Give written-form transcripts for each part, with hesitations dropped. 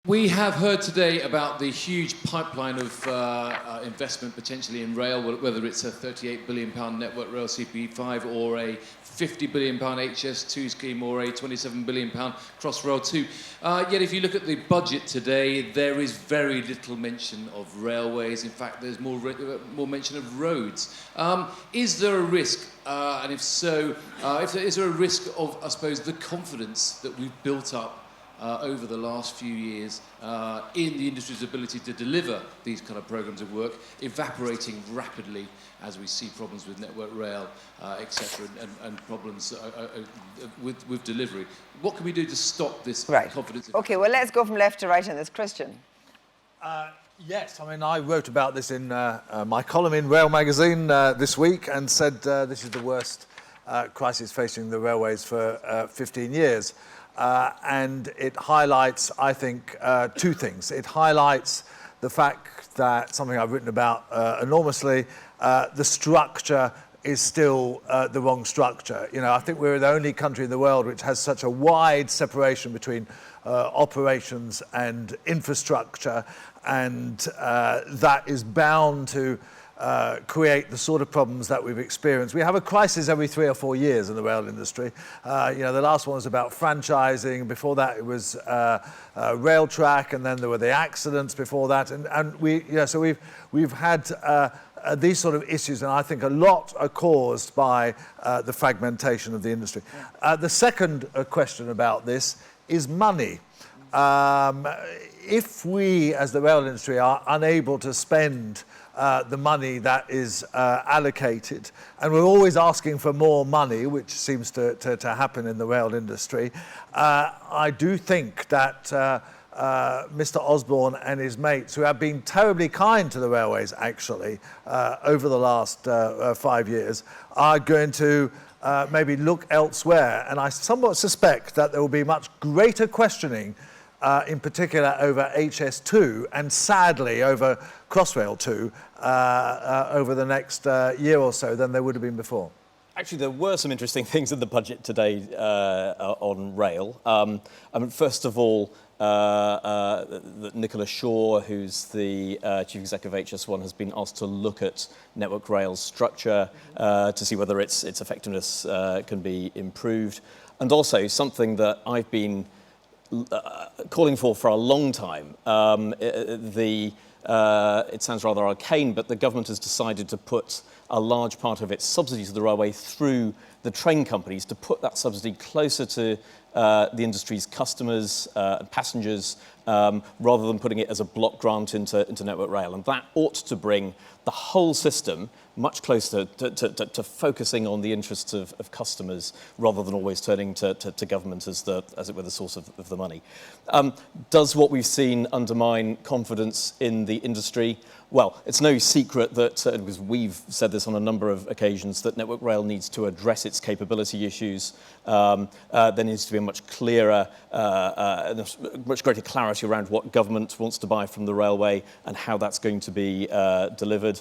We have heard today about the huge pipeline of investment potentially in rail, whether it's a £38 billion Network Rail CP5 or a £50 billion HS2 scheme or a £27 billion Crossrail 2. Yet if you look at the budget today, there is very little mention of railways. In fact, there's more mention of roads. Is there a risk, and if so, is there a risk of, I suppose, the confidence that we've built up over the last few years in the industry's ability to deliver these kind of programmes of work, evaporating rapidly as we see problems with Network Rail, etc., and problems with delivery? What can we do to stop this confidence? OK, well, let's go from left to right in this. Christian. Yes, I mean, I wrote about this in my column in Rail magazine this week and said this is the worst crisis facing the railways for 15 years. And it highlights, I think, two things. It highlights the fact that, something I've written about enormously, the structure is still the wrong structure. You know, I think we're the only country in the world which has such a wide separation between operations and infrastructure, and that is bound to create the sort of problems that we've experienced. We have a crisis every 3 or 4 years in the rail industry. You know, the last one was about franchising. Before that, it was rail track, and then there were the accidents before that. And we, you know, so we've had these sort of issues, and I think a lot are caused by the fragmentation of the industry. The second question about this is money. If we, as the rail industry, are unable to spend the money that is allocated, and we're always asking for more money, which seems to happen in the rail industry, I do think that Mr. Osborne and his mates, who have been terribly kind to the railways, actually, over the last 5 years, are going to maybe look elsewhere. And I somewhat suspect that there will be much greater questioning in particular over HS2 and sadly over Crossrail 2 over the next year or so than there would have been before. Actually, there were some interesting things in the budget today on rail. I mean, first of all, Nicola Shaw, who's the Chief Executive of HS1, has been asked to look at Network Rail's structure to see whether its effectiveness can be improved. And also something that I've been calling for a long time. It sounds rather arcane, but the government has decided to put a large part of its subsidy to the railway through the train companies, to put that subsidy closer to the industry's customers and passengers, rather than putting it as a block grant into Network Rail. And that ought to bring the whole system much closer to focusing on the interests of customers, rather than always turning to government as it were, the source of the money. Does what we've seen undermine confidence in the industry? Well, it's no secret that, because we've said this on a number of occasions, that Network Rail needs to address its capability issues. There needs to be a much clearer, much greater clarity around what government wants to buy from the railway and how that's going to be delivered.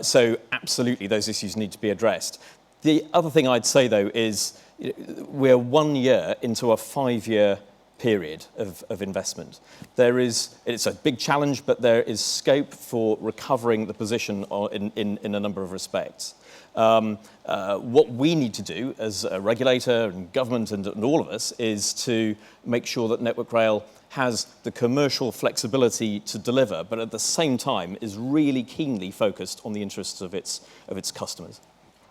So absolutely, those issues need to be addressed. The other thing I'd say, though, is we're 1 year into a 5-year period of investment. It's a big challenge, but there is scope for recovering the position in a number of respects. What we need to do as a regulator and government and all of us is to make sure that Network Rail has the commercial flexibility to deliver, but at the same time is really keenly focused on the interests of its customers.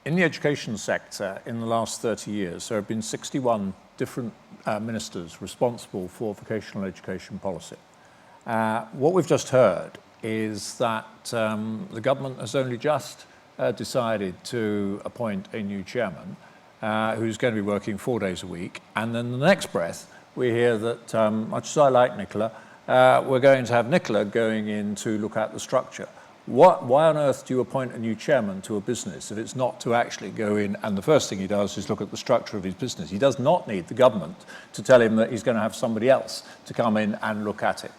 In the education sector, in the last 30 years, there have been 61 different ministers responsible for vocational education policy. What we've just heard is that the government has only just decided to appoint a new chairman who's going to be working 4 days a week. And then the next breath, we hear that, much as I like Nicola, we're going to have Nicola going in to look at the structure. Why on earth do you appoint a new chairman to a business if it's not to actually go in, and the first thing he does is look at the structure of his business? He does not need the government to tell him that he's going to have somebody else to come in and look at it.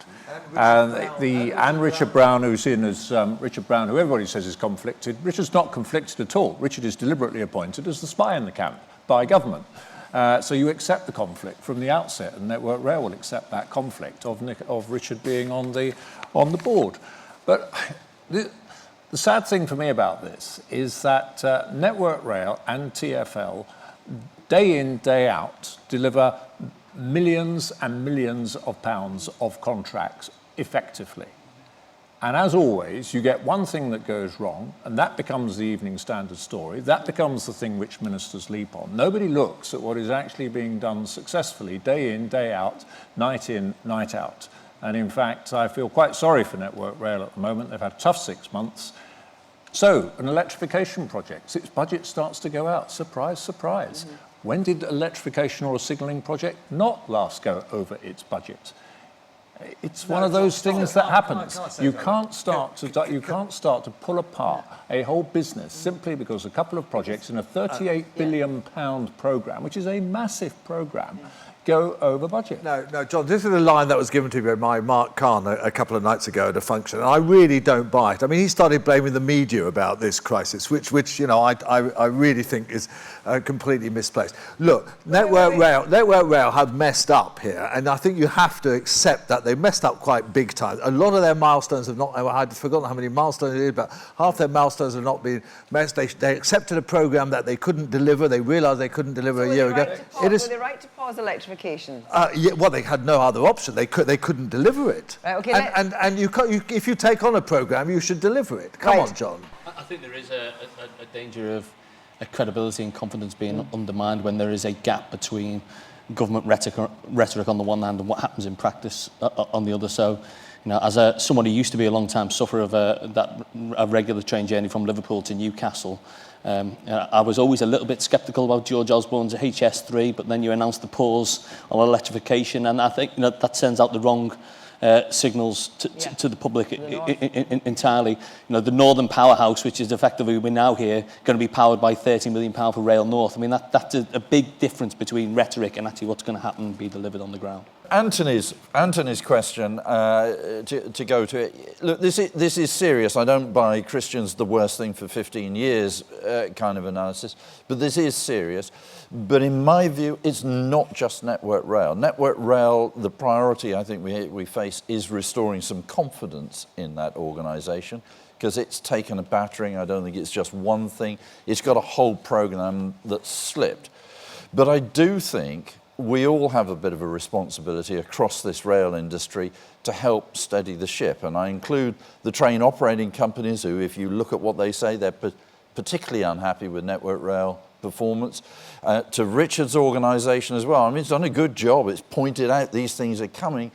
And Richard Brown, who's in as Richard Brown, who everybody says is conflicted. Richard's not conflicted at all. Richard is deliberately appointed as the spy in the camp by government. So you accept the conflict from the outset, and Network Rail will accept that conflict of Richard being on the board. But the sad thing for me about this is that Network Rail and TfL, day in, day out, deliver millions and millions of pounds of contracts effectively. And as always, you get one thing that goes wrong, and that becomes the Evening Standard story. That becomes the thing which ministers leap on. Nobody looks at what is actually being done successfully, day in, day out, night out. And in fact, I feel quite sorry for Network Rail at the moment. They've had a tough 6 months. So, an electrification project, its budget starts to go out. Surprise, surprise. When did electrification or a signalling project not last go over its budget? It's one of those things that happens. You can't start to pull apart a whole business simply because a couple of projects in a £38 billion programme, which is a massive programme, go over budget. No, John, this is a line that was given to me by Mark Khan a couple of nights ago at a function, and I really don't buy it. I mean, he started blaming the media about this crisis, which you know, I really think is completely misplaced. Look, Network Rail have messed up here, and I think you have to accept that they messed up quite big time. A lot of their milestones have not, I'd forgotten how many milestones it is, but half their milestones have not been met. They accepted a programme that they couldn't deliver. They realised they couldn't deliver a year ago. Were they right to pause electrification? Yeah, well, they had no other option. They couldn't deliver it. Right, okay, and if you take on a programme, you should deliver it. Come on, John. I think there is a danger of credibility and confidence being undermined when there is a gap between government rhetoric on the one hand and what happens in practice on the other. So, you know, as someone who used to be a long-time sufferer of a regular train journey from Liverpool to Newcastle, I was always a little bit sceptical about George Osborne's HS3, but then you announced the pause on electrification, and I think, you know, that sends out the wrong signals to the public entirely. You know, the Northern Powerhouse, which is effectively, we're now here, going to be powered by £30 million for Rail North. I mean, that's a big difference between rhetoric and actually what's going to happen and be delivered on the ground. Anthony's question, to go to it. Look, this is serious. I don't buy Christian's the worst thing for 15 years kind of analysis, but this is serious. But in my view, it's not just Network Rail. Network Rail, the priority I think we face is restoring some confidence in that organisation, because it's taken a battering. I don't think it's just one thing. It's got a whole programme that's slipped. But I do think we all have a bit of a responsibility across this rail industry to help steady the ship. And I include the train operating companies who, if you look at what they say, they're particularly unhappy with Network Rail performance. To Richard's organisation as well. I mean, it's done a good job. It's pointed out these things are coming.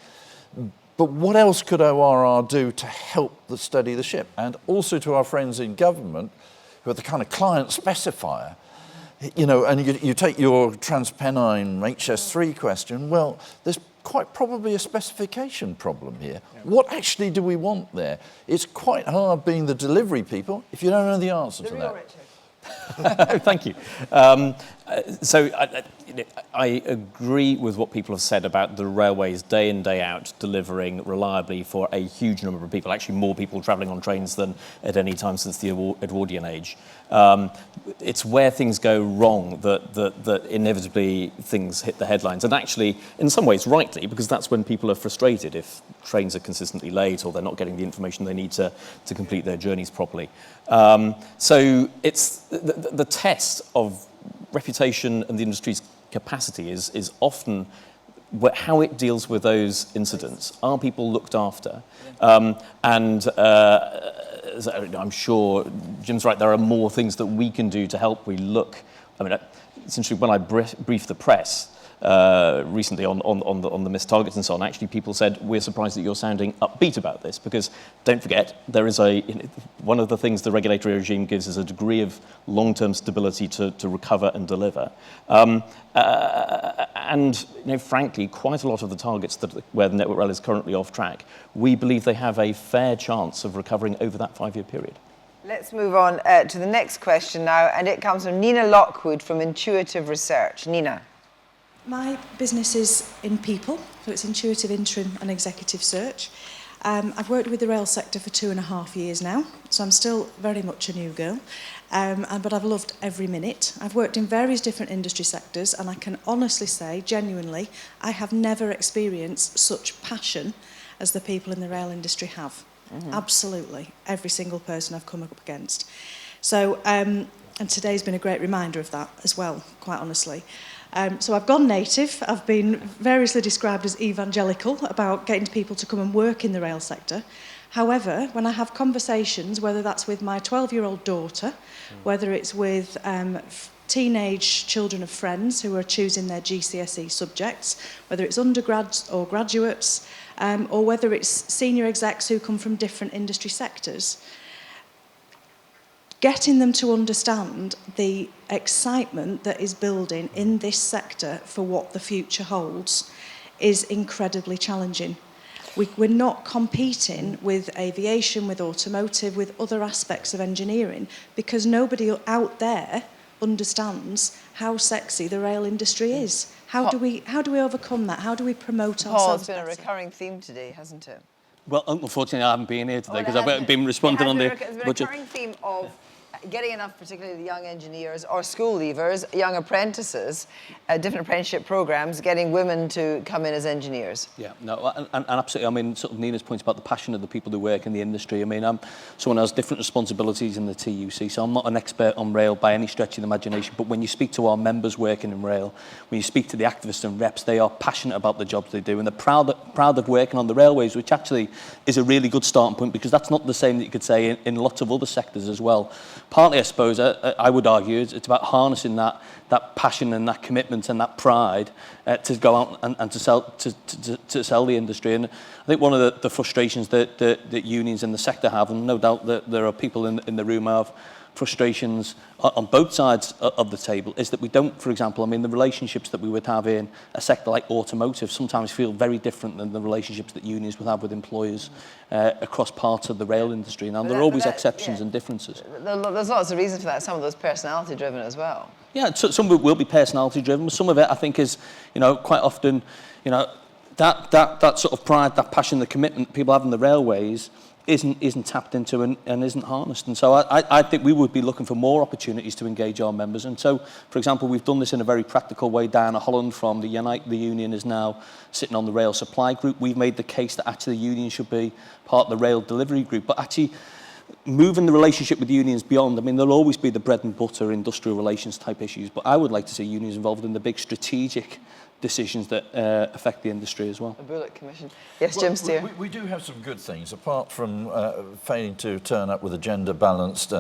But what else could ORR do to help steady the ship? And also to our friends in government, who are the kind of client specifier. You know, and you take your TransPennine HS3 question, well, there's quite probably a specification problem here. Yeah. What actually do we want there? It's quite hard being the delivery people if you don't know the answer to that. Richard. Thank you. So I agree with what people have said about the railways day in, day out delivering reliably for a huge number of people, actually more people travelling on trains than at any time since the Edwardian age. It's where things go wrong that inevitably things hit the headlines. And actually, in some ways, rightly, because that's when people are frustrated if trains are consistently late or they're not getting the information they need to complete their journeys properly. So it's the test of reputation and the industry's capacity is often how it deals with those incidents. Are people looked after? And I'm sure Jim's right, there are more things that we can do to help. We look, I mean, essentially when I briefed the press recently on the missed targets and so on, actually people said, we're surprised that you're sounding upbeat about this, because don't forget, there is one of the things the regulatory regime gives is a degree of long-term stability to recover and deliver. And frankly, quite a lot of the targets where the Network Rail is currently off track, we believe they have a fair chance of recovering over that 5-year period. Let's move on to the next question now, and it comes from Nina Lockwood from Intuitive Research. Nina. My business is in people, so it's intuitive interim and executive search. I've worked with the rail sector for 2.5 years now, so I'm still very much a new girl, but I've loved every minute. I've worked in various different industry sectors, and I can honestly say, genuinely, I have never experienced such passion as the people in the rail industry have. Absolutely, every single person I've come up against. So, and today's been a great reminder of that as well, quite honestly. So I've gone native. I've been variously described as evangelical about getting people to come and work in the rail sector. However, when I have conversations, whether that's with my 12-year-old daughter, whether it's with teenage children of friends who are choosing their GCSE subjects, whether it's undergrads or graduates, or whether it's senior execs who come from different industry sectors, getting them to understand the excitement that is building in this sector for what the future holds is incredibly challenging. We're not competing with aviation, with automotive, with other aspects of engineering, because nobody out there understands how sexy the rail industry is. How do we overcome that? How do we promote ourselves Paul, it's been a better? recurring theme today, hasn't it? Well, unfortunately, I haven't been here today because Well, I've been responding on the It's been a budget. recurring theme of getting enough, particularly the young engineers or school leavers, young apprentices, different apprenticeship programs, getting women to come in as engineers. Yeah, no, and absolutely. I mean, sort of Nina's point about the passion of the people who work in the industry. I mean, I'm someone who has different responsibilities in the TUC, so I'm not an expert on rail by any stretch of the imagination. But when you speak to our members working in rail, when you speak to the activists and reps, they are passionate about the jobs they do, and they're proud of working on the railways, which actually is a really good starting point, because that's not the same that you could say in lots of other sectors as well. Partly, I suppose, I would argue, it's about harnessing that passion and that commitment and that pride to go out and to sell the industry. And I think one of the frustrations that unions in the sector have, and no doubt that there are people in the room who have frustrations on both sides of the table, is that we don't, for example, I mean, the relationships that we would have in a sector like automotive sometimes feel very different than the relationships that unions would have with employers across parts of the rail industry. Now, there are always exceptions and differences. There's lots of reasons for that. Some of those personality driven as well. Yeah, so some of it will be personality driven, but some of it, I think, is, quite often, that sort of pride, that passion, the commitment people have in the railways isn't tapped into and isn't harnessed. And so I think we would be looking for more opportunities to engage our members. And so, for example, we've done this in a very practical way down at Holland. From the Unite, the union is now sitting on the rail supply group. We've made the case that actually the union should be part of the rail delivery group, but actually moving the relationship with unions beyond. I mean, there'll always be the bread and butter industrial relations type issues, but I would like to see unions involved in the big strategic decisions that affect the industry as well. The Bullock Commission. Yes, Jim Steer. We do have some good things, apart from failing to turn up with a gender-balanced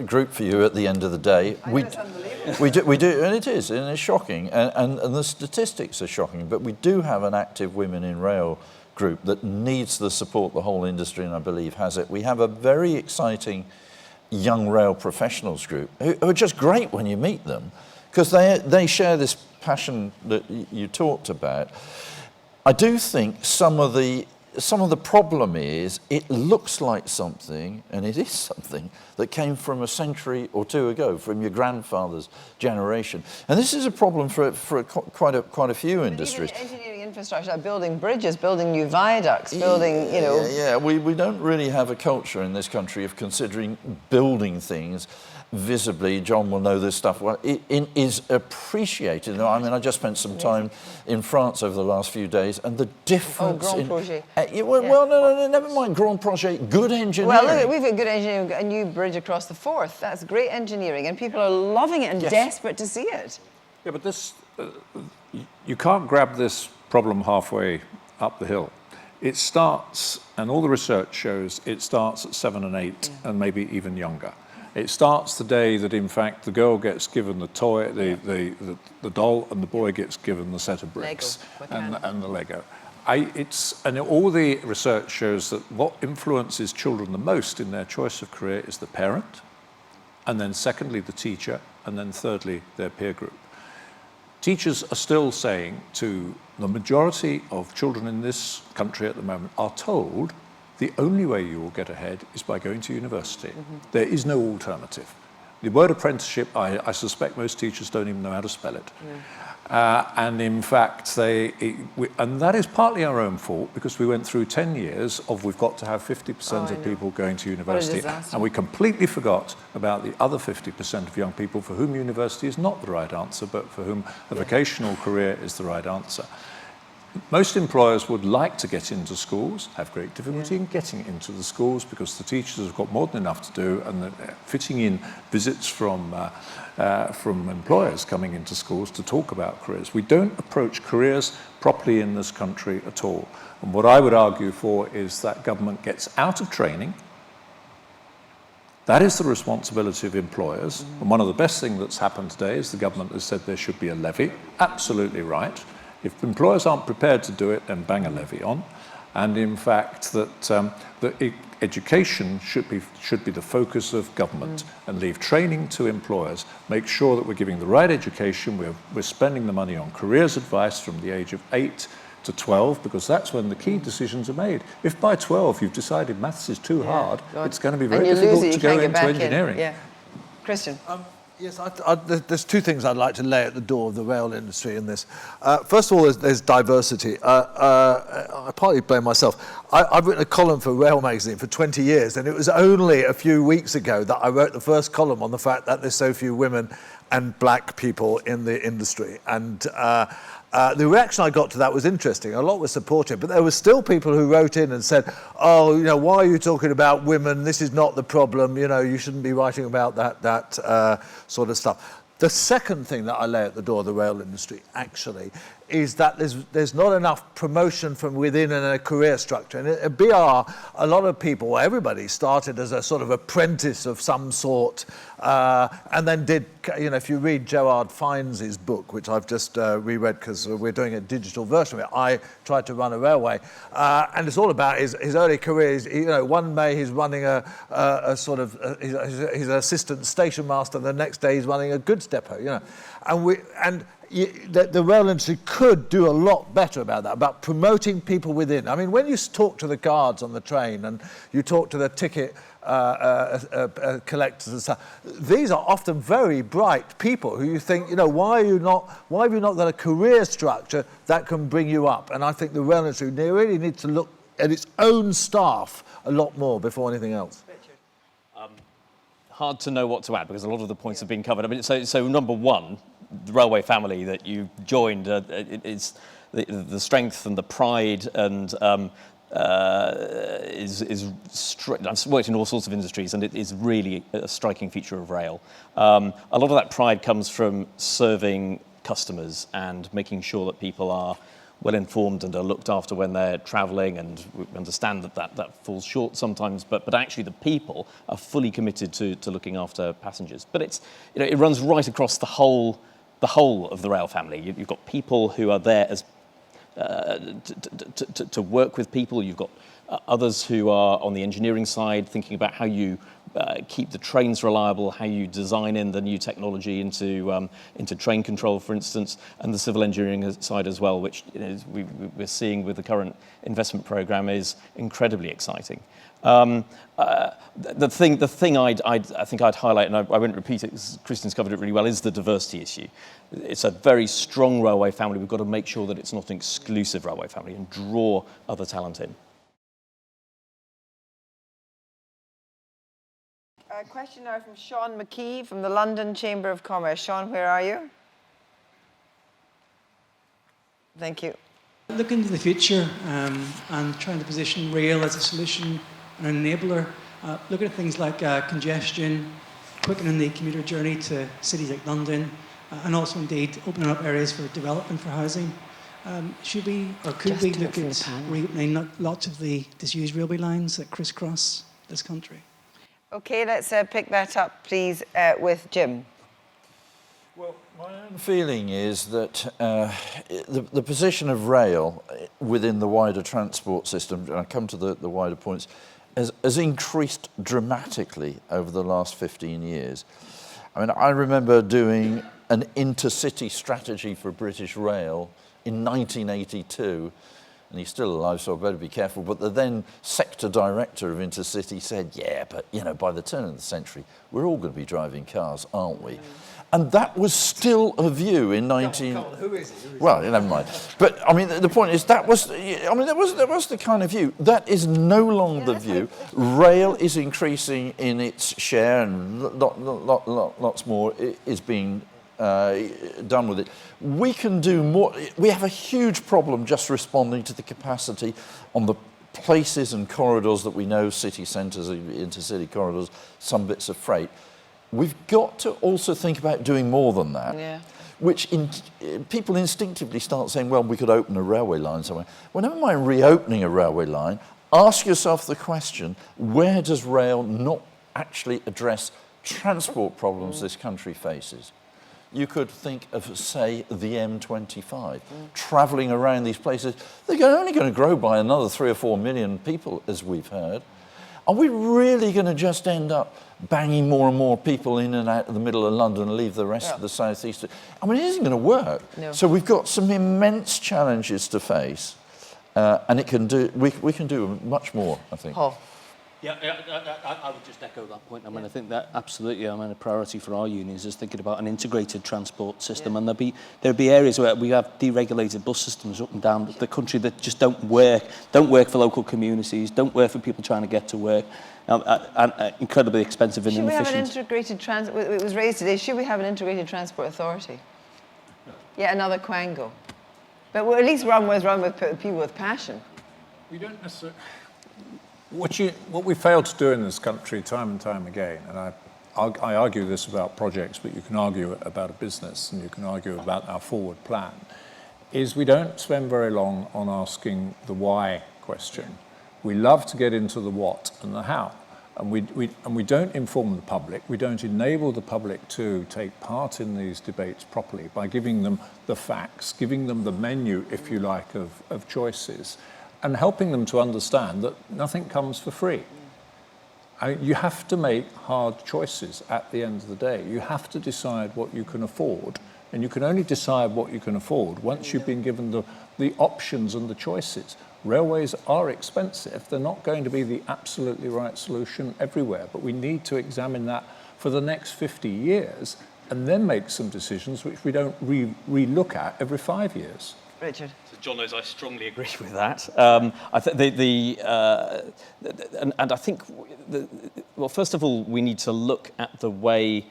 group for you at the end of the day. It's unbelievable. We do, and it is, and it's shocking, and the statistics are shocking, but we do have an active Women in Rail group that needs the support the whole industry, and I believe has it. We have a very exciting young rail professionals group who are just great when you meet them, because they share this passion that you talked about. I do think some of the problem is it looks like something, and it is something, that came from a century or two ago, from your grandfather's generation. And this is a problem for quite a few industries. Even engineering infrastructure, building bridges, building new viaducts, building, Yeah, we don't really have a culture in this country of considering building things visibly. John will know this stuff well. It is appreciated. I mean, I just spent some time in France over the last few days, and the difference. Grand Projet. Well, no, never mind Grand Projet. Good engineering. Well, look, we've got good engineering. A new bridge across the Forth. That's great engineering, and people are loving it and desperate to see it. Yeah, but this, you can't grab this problem halfway up the hill. It starts, and all the research shows, it starts at 7 and 8, and maybe even younger. It starts the day that, in fact, the girl gets given the toy, the doll, and the boy gets given the set of bricks and the Lego. And all the research shows that what influences children the most in their choice of career is the parent, and then secondly the teacher, and then thirdly their peer group. Teachers are still saying to the majority of children in this country at the moment are told the only way you will get ahead is by going to university. Mm-hmm. There is no alternative. The word apprenticeship, I suspect most teachers don't even know how to spell it. And in fact, and that is partly our own fault, because we went through 10 years of we've got to have 50% of people going to university. disaster. And we completely forgot about the other 50% of young people for whom university is not the right answer, but for whom a vocational career is the right answer. Most employers would like to get into schools, have great difficulty in getting into the schools because the teachers have got more than enough to do, and fitting in visits from employers coming into schools to talk about careers. We don't approach careers properly in this country at all. And what I would argue for is that government gets out of training. That is the responsibility of employers. And one of the best things that's happened today is the government has said there should be a levy. Absolutely right. If employers aren't prepared to do it, then bang a levy on. And in fact, that education should be the focus of government, and leave training to employers. Make sure that we're giving the right education. We're spending the money on careers advice from the age of 8 to 12, because that's when the key decisions are made. If by 12 you've decided maths is too hard, it's going to be very difficult to go into engineering. Yeah. Christian. Yes, there's two things I'd like to lay at the door of the rail industry in this. First of all, there's diversity. I partly blame myself. I've written a column for Rail magazine for 20 years, and it was only a few weeks ago that I wrote the first column on the fact that there's so few women and black people in the industry. And the reaction I got to that was interesting. A lot was supportive, but there were still people who wrote in and said, oh, why are you talking about women? This is not the problem. You shouldn't be writing about that sort of stuff. The second thing that I lay at the door of the rail industry, actually, is that there's not enough promotion from within in a career structure. And at BR, a lot of people, everybody started as a sort of apprentice of some sort, and then did, if you read Gerard Fiennes' book, which I've just reread because we're doing a digital version of it, I tried to run a railway, and it's all about his early career. One day he's running he's an assistant station master, the next day he's running a goods depot, the rail industry could do a lot better about that, about promoting people within. I mean, when you talk to the guards on the train and you talk to the ticket collectors and stuff, these are often very bright people who you think, why have you not got a career structure that can bring you up? And I think the rail industry really needs to look at its own staff a lot more before anything else. Hard to know what to add because a lot of the points have been covered. I mean, so number one, the railway family that you joined, it's the strength and the pride and I've worked in all sorts of industries, and it is really a striking feature of rail. A lot of that pride comes from serving customers and making sure that people are well informed and are looked after when they're travelling, and we understand that falls short sometimes, but actually the people are fully committed to looking after passengers. But it runs right across the whole of the rail family. You've got people who are there as to work with people. You've got others who are on the engineering side, thinking about how you keep the trains reliable, how you design in the new technology into train control, for instance, and the civil engineering side as well, which we're seeing with the current investment programme is incredibly exciting. The thing I think I'd highlight, and I won't repeat it because Christian's covered it really well, is the diversity issue. It's a very strong railway family. We've got to make sure that it's not an exclusive railway family and draw other talent in. A question now from Sean McKee from the London Chamber of Commerce. Sean, where are you? Thank you. Looking to the future and trying to position rail as a solution and an enabler, looking at things like congestion, quickening the commuter journey to cities like London, and also indeed opening up areas for development for housing. Should we or could we look at reopening lots of the disused railway lines that crisscross this country? Okay, let's pick that up, please, with Jim. Well, my own feeling is that the position of rail within the wider transport system, and I come to the wider points, has increased dramatically over the last 15 years. I mean, I remember doing an intercity strategy for British Rail in 1982, and he's still alive, so I better be careful. But the then sector director of Intercity said, yeah, but, you know, by the turn of the century, we're all going to be driving cars, aren't we? And that was still a view in 19... Come on, who is it? Well, never mind. But, I mean, the point is, that was the kind of view. That is no longer the view. Rail is increasing in its share, and lots more is being done with it. We can do more. We have a huge problem just responding to the capacity on the places and corridors that we know, city centres, intercity corridors, some bits of freight. We've got to also think about doing more than that, which people instinctively start saying, well, we could open a railway line somewhere. Well, never mind reopening a railway line, ask yourself the question, where does rail not actually address transport problems this country faces? You could think of, say, the M25, travelling around these places. They're only going to grow by another 3 or 4 million people, as we've heard. Are we really going to just end up banging more and more people in and out of the middle of London and leave the rest of the southeast? I mean, it isn't going to work. No. So we've got some immense challenges to face, and we can do much more, I think. Paul. Yeah, I would just echo that point. I mean, I think that absolutely, I mean, a priority for our unions is thinking about an integrated transport system, and there'll be areas where we have deregulated bus systems up and down the country that just don't work for local communities, don't work for people trying to get to work, and incredibly expensive and inefficient. Should we have an integrated transport? It was raised today. Should we have an integrated transport authority? Yeah, another Quango, but we'll at least run with people with passion. We don't necessarily. What we fail to do in this country time and time again, and I argue this about projects, but you can argue about a business and you can argue about our forward plan, is we don't spend very long on asking the why question. We love to get into the what and the how, and we don't inform the public, we don't enable the public to take part in these debates properly by giving them the facts, giving them the menu, if you like, of choices, and helping them to understand that nothing comes for free. You have to make hard choices at the end of the day. You have to decide what you can afford, and you can only decide what you can afford once you've been given the options and the choices. Railways are expensive. They're not going to be the absolutely right solution everywhere, but we need to examine that for the next 50 years and then make some decisions which we don't re-look at every 5 years. Richard. So John knows I strongly agree with that. I think, well, first of all, we need to look at the way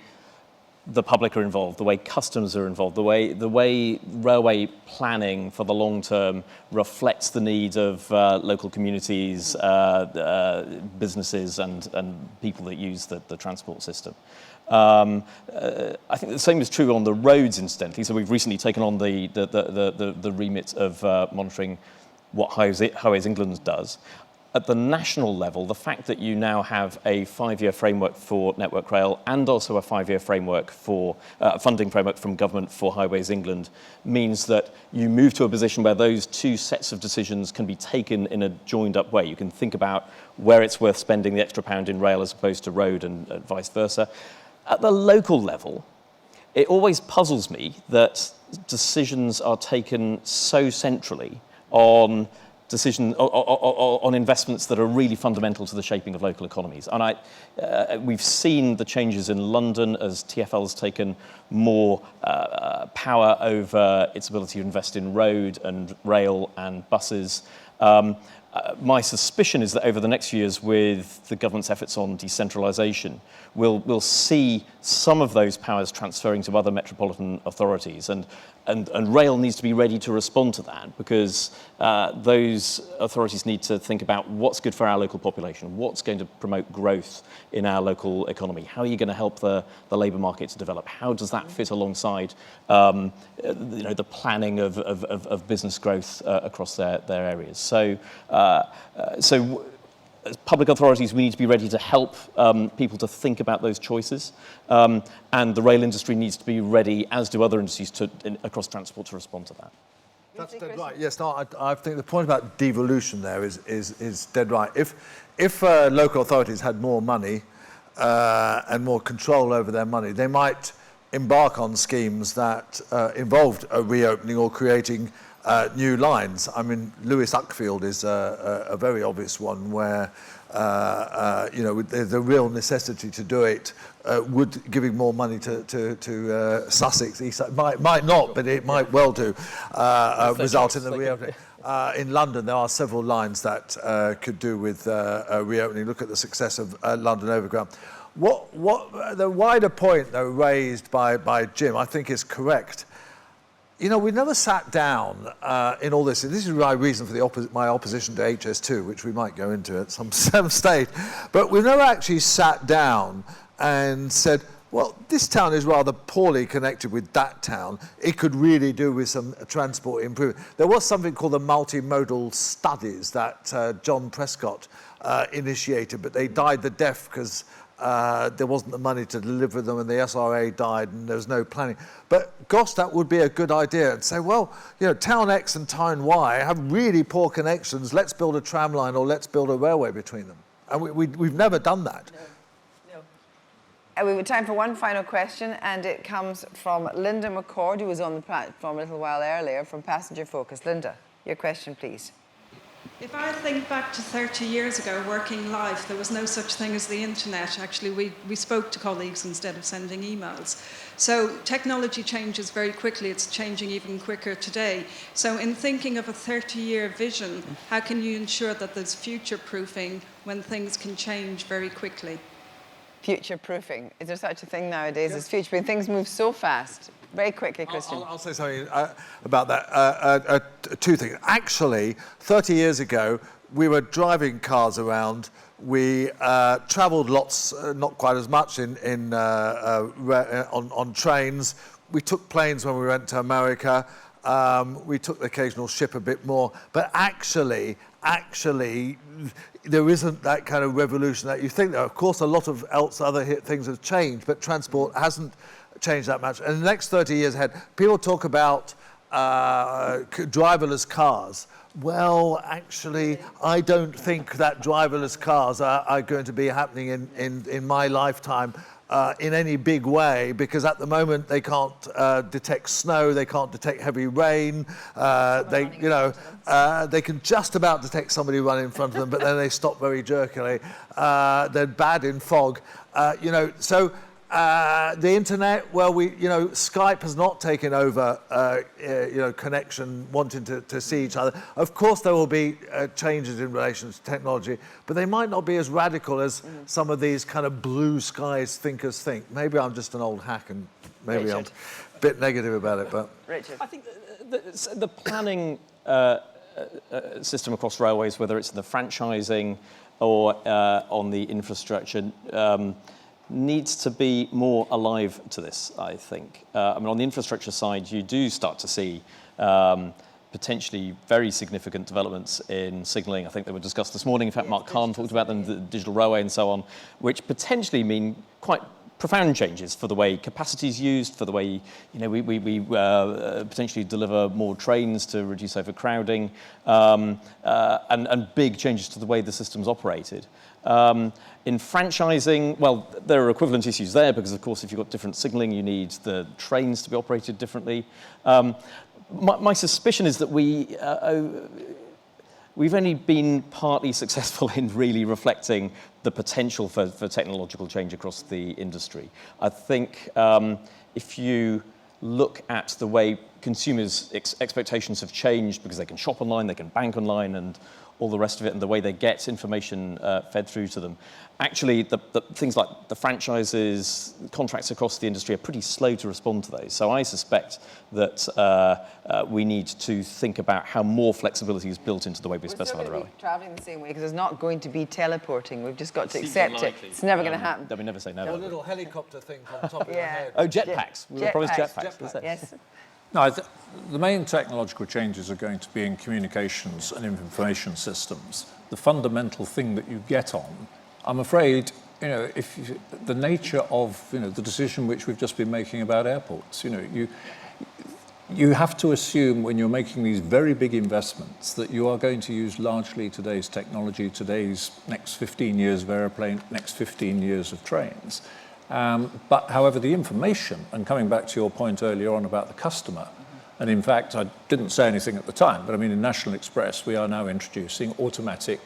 the public are involved, the way customers are involved, the way railway planning for the long term reflects the needs of local communities, businesses, and people that use the transport system. I think the same is true on the roads, incidentally. So we've recently taken on the remit of monitoring what Highways England does. At the national level, the fact that you now have a 5-year framework for Network Rail and also a 5-year framework for funding framework from government for Highways England means that you move to a position where those two sets of decisions can be taken in a joined up way. You can think about where it's worth spending the extra pound in rail as opposed to road and vice versa. At the local level, it always puzzles me that decisions are taken so centrally on investments that are really fundamental to the shaping of local economies. And we've seen the changes in London as TfL has taken more power over its ability to invest in road and rail and buses. My suspicion is that over the next few years, with the government's efforts on decentralisation, we'll see some of those powers transferring to other metropolitan authorities, and rail needs to be ready to respond to that, because those authorities need to think about what's good for our local population, what's going to promote growth in our local economy, how are you going to help the labour market to develop, how does that fit alongside the planning of business growth across their areas. So as public authorities, we need to be ready to help people to think about those choices. And the rail industry needs to be ready, as do other industries across transport, to respond to that. That's dead right. Yes, no, I think the point about devolution there is dead right. If local authorities had more money and more control over their money, they might embark on schemes that involved a reopening or creating new lines. I mean, Lewis Uckfield is a very obvious one where, you know, there's a real necessity to do it. Would giving more money to Sussex, East, might not, but it might well do, result in the reopening. In London, there are several lines that could do with reopening. Look at the success of London Overground. What the wider point, though, raised by Jim, I think is correct. You know, we never sat down in all this, and this is my reason for my opposition to HS2, which we might go into at some stage, but we've never actually sat down and said, well, this town is rather poorly connected with that town. It could really do with some transport improvement. There was something called the multimodal studies that John Prescott initiated, but they died the death because there wasn't the money to deliver them, and the SRA died, and there was no planning. But gosh, that would be a good idea. And say, well, you know, town X and town Y have really poor connections. Let's build a tram line or let's build a railway between them. And we've never done that. No. We have time for one final question, and it comes from Linda McCord, who was on the platform a little while earlier, from Passenger Focus. Linda, your question, please. If I think back to 30 years ago, working live, there was no such thing as the internet. Actually, we spoke to colleagues instead of sending emails. So technology changes very quickly. It's changing even quicker today. So in thinking of a 30-year vision, how can you ensure that there's future-proofing when things can change very quickly? Future-proofing. Is there such a thing nowadays as future-proofing? Things move so fast. Very quickly, Christian. I'll say something about that. Two things. Actually, 30 years ago, we were driving cars around. We travelled lots, not quite as much on trains. We took planes when we went to America. We took the occasional ship a bit more. But actually, there isn't that kind of revolution that you think there. Of course, a lot of other things have changed, but transport hasn't changed that much. And the next 30 years ahead, people talk about driverless cars. Well, actually, I don't think that driverless cars are going to be happening in my lifetime in any big way, because at the moment they can't detect snow, they can't detect heavy rain, they can just about detect somebody running in front of them, but then they stop very jerkily. They're bad in fog, so. The internet, well, Skype has not taken over, connection, wanting to see each other. Of course, there will be changes in relation to technology, but they might not be as radical as some of these kind of blue skies thinkers think. Maybe I'm just an old hack, and maybe I'm a bit negative about it, but... Richard. I think the planning system across railways, whether it's the franchising or on the infrastructure, needs to be more alive to this, I think. On the infrastructure side, you do start to see potentially very significant developments in signalling. I think they were discussed this morning. In fact, Mark Kahn talked about them, the digital railway and so on, which potentially mean quite profound changes for the way capacity is used, for the way we potentially deliver more trains to reduce overcrowding, and big changes to the way the system's operated. In franchising, well, there are equivalent issues there because, of course, if you've got different signalling, you need the trains to be operated differently. My suspicion is that we've only been partly successful in really reflecting the potential for technological change across the industry. I think if you look at the way consumers' expectations have changed because they can shop online, they can bank online, and all the rest of it, and the way they get information fed through to them. Actually, the things like the franchises, contracts across the industry are pretty slow to respond to those. So I suspect that we need to think about how more flexibility is built into the way we specify the railway. We're travelling the same way because there's not going to be teleporting. We've just got to accept it. It's never going to happen. That we never say no. A little helicopter thing on top of your head. Oh, jetpacks. We were promised jetpacks. Yes. No, the main technological changes are going to be in communications and information systems. The fundamental thing that you get on, I'm afraid, the nature of the decision which we've just been making about airports, you have to assume when you're making these very big investments that you are going to use largely today's technology, today's next 15 years of aeroplane, next 15 years of trains. But however, the information, and coming back to your point earlier on about the customer, And in fact, I didn't say anything at the time, but I mean, in National Express, we are now introducing automatic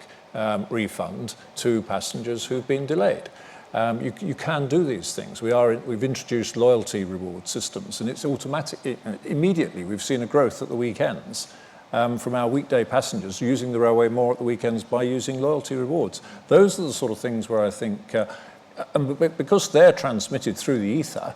refund to passengers who've been delayed. You can do these things. We've introduced loyalty reward systems, and it's automatic. Immediately, we've seen a growth at the weekends from our weekday passengers using the railway more at the weekends by using loyalty rewards. Those are the sort of things where I think, because they're transmitted through the ether,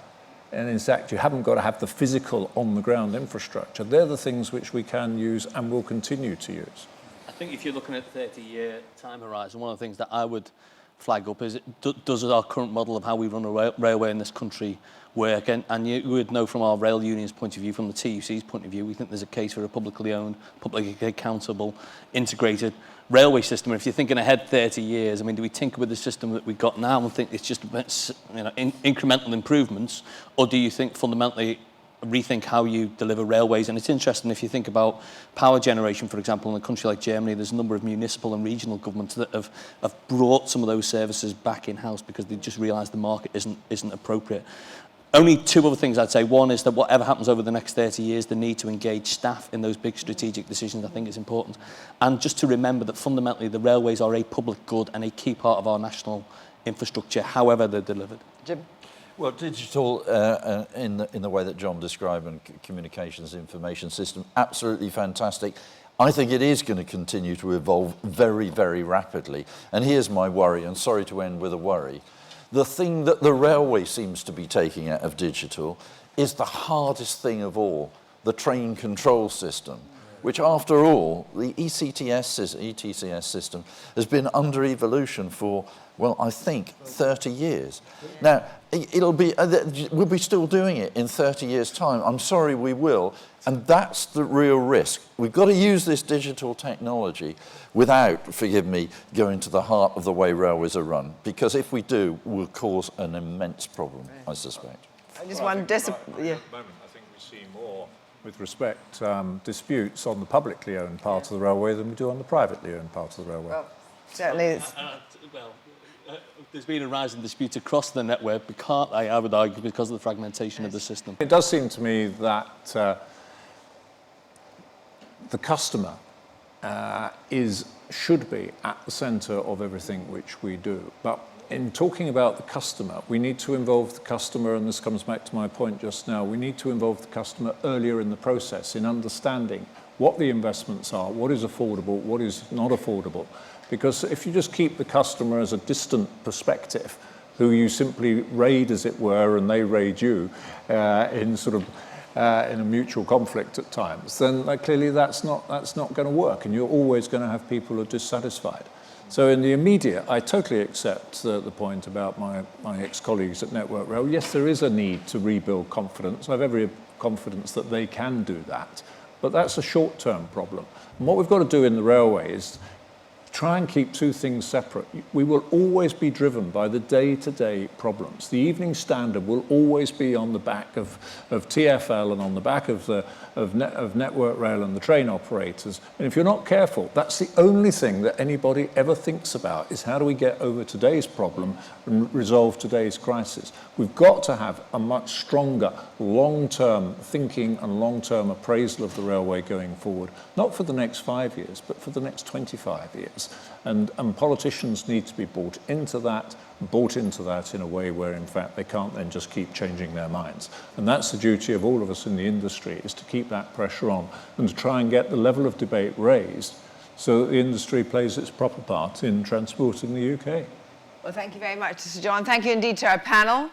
and in fact, you haven't got to have the physical on-the-ground infrastructure. They're the things which we can use and will continue to use. I think if you're looking at 30-year time horizon, one of the things that I would flag up is, does our current model of how we run a railway in this country work? And you would know from our rail union's point of view, from the TUC's point of view, we think there's a case for a publicly owned, publicly accountable, integrated railway system. And if you're thinking ahead 30 years, I mean, do we tinker with the system that we've got now and think it's just incremental improvements, or do you think fundamentally rethink how you deliver railways? And it's interesting, if you think about power generation, for example, in a country like Germany, there's a number of municipal and regional governments that have brought some of those services back in-house because they just realised the market isn't appropriate. Only two other things I'd say. One is that whatever happens over the next 30 years, the need to engage staff in those big strategic decisions, I think, is important. And just to remember that fundamentally the railways are a public good and a key part of our national infrastructure, however they're delivered. Jim? Well, digital, in the way that John described, and communications information system, absolutely fantastic. I think it is going to continue to evolve very, very rapidly. And here's my worry, and sorry to end with a worry. The thing that the railway seems to be taking out of digital is the hardest thing of all, the train control system, which after all, the ETCS system has been under evolution for, well, I think 30 years. Now, we'll be still doing it in 30 years' time. I'm sorry, we will. And that's the real risk. We've got to use this digital technology without, forgive me, going to the heart of the way railways are run. Because if we do, we'll cause an immense problem, I suspect. I just want to At the moment, I think we see more, with respect, disputes on the publicly owned part of the railway than we do on the privately owned part of the railway. Well, certainly it's... There's been a rise in disputes across the network, I would argue, because of the fragmentation of the system. It does seem to me that the customer should be at the centre of everything which we do. But in talking about the customer, we need to involve the customer, and this comes back to my point just now, we need to involve the customer earlier in the process in understanding what the investments are, what is affordable, what is not affordable. Because if you just keep the customer as a distant perspective, who you simply raid, as it were, and they raid you in a mutual conflict at times, then clearly that's not going to work, and you're always going to have people who are dissatisfied. So in the immediate, I totally accept the point about my ex-colleagues at Network Rail. Yes, there is a need to rebuild confidence. I have every confidence that they can do that, but that's a short-term problem. And what we've got to do in the railway is try and keep two things separate. We will always be driven by the day-to-day problems. The Evening Standard will always be on the back of TfL and on the back of Network Rail and the train operators. And if you're not careful, that's the only thing that anybody ever thinks about, is how do we get over today's problem and resolve today's crisis. We've got to have a much stronger long-term thinking and long-term appraisal of the railway going forward, not for the next 5 years, but for the next 25 years. And politicians need to be bought into that in a way where, in fact, they can't then just keep changing their minds. And that's the duty of all of us in the industry, is to keep that pressure on and to try and get the level of debate raised so that the industry plays its proper part in transport in the UK. Well, thank you very much, Sir John. Thank you indeed to our panel.